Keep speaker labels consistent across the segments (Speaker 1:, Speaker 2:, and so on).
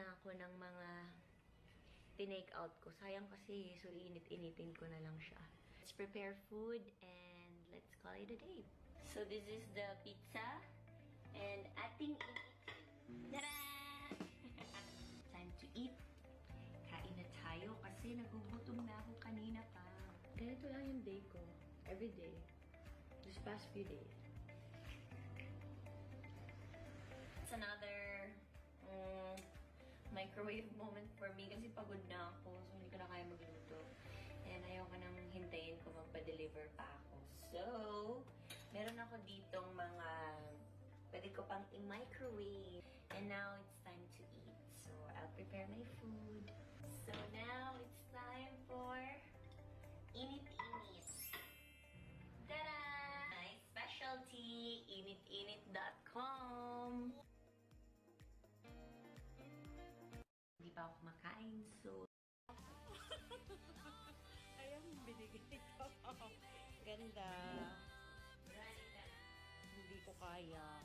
Speaker 1: na ako ng mga tinake out ko. Sayang kasi, so init-initin ko na lang siya. Let's prepare food and let's call it a day. So this is the pizza and ating tada! Time to eat. Kain na tayo kasi nagugutom na ako kanina pa. Ganito lang yung day ko. Every day. This past few days. It's another microwave moment for me kasi pagod na ako. So, hindi ko na kaya magluto. And ayaw ko nang hintayin kung magpa-deliver pa ako. So, meron ako ditong mga pwede ko pang i-microwave. And now, it's time to eat. So, I'll prepare my food. So, now, it's time for init-init. Tada! My specialty, initinit.com. Hindi pa ako kumakain, so...
Speaker 2: Ayan, binigay ko. Ganda. Hindi ko kaya.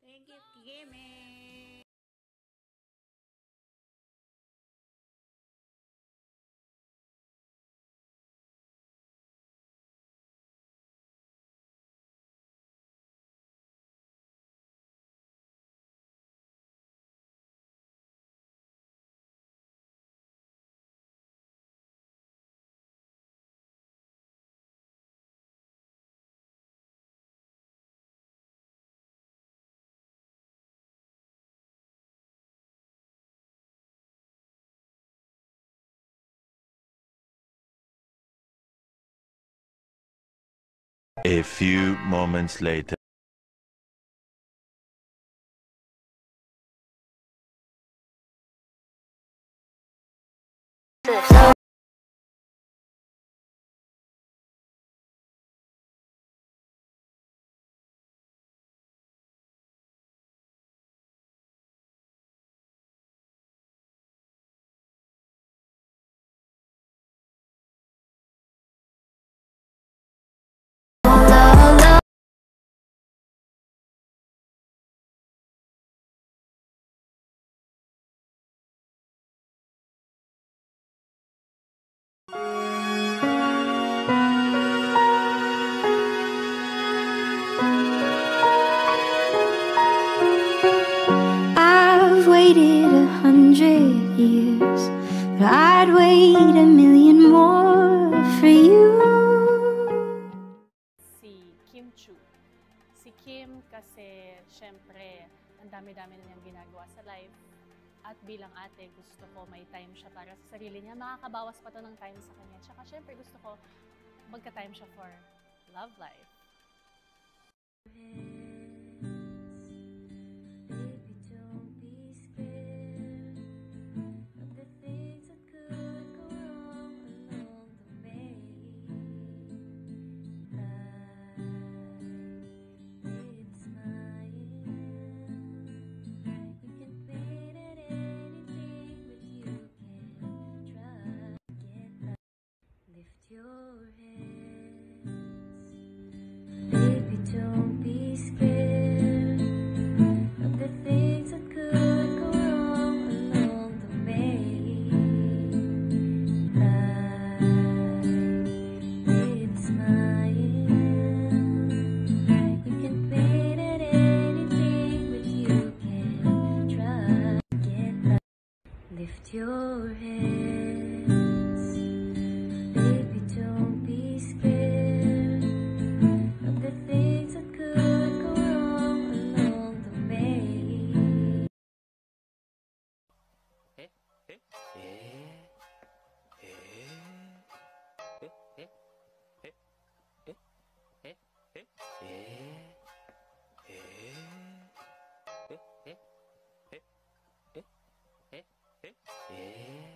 Speaker 2: Thank you, Gimme.
Speaker 3: A few moments later.
Speaker 4: I've waited 100 years, but I'd wait a million more for you.
Speaker 2: Si Kim Chu. Si Kim kasi, syempre, ang dami-dami na niyang ginagawa sa life. At bilang ate, gusto ko may time siya para sa sarili niya. Makakabawas pa to ng time sa kanya. Tsaka syempre gusto ko magka-time siya for love life.
Speaker 4: Your hands, baby, don't be scared of the things that could go wrong along the way. It's my end. You can paint it anything, but you can try to get that. Lift your head. Don't be scared of the things that could go wrong along the way.
Speaker 3: Yeah.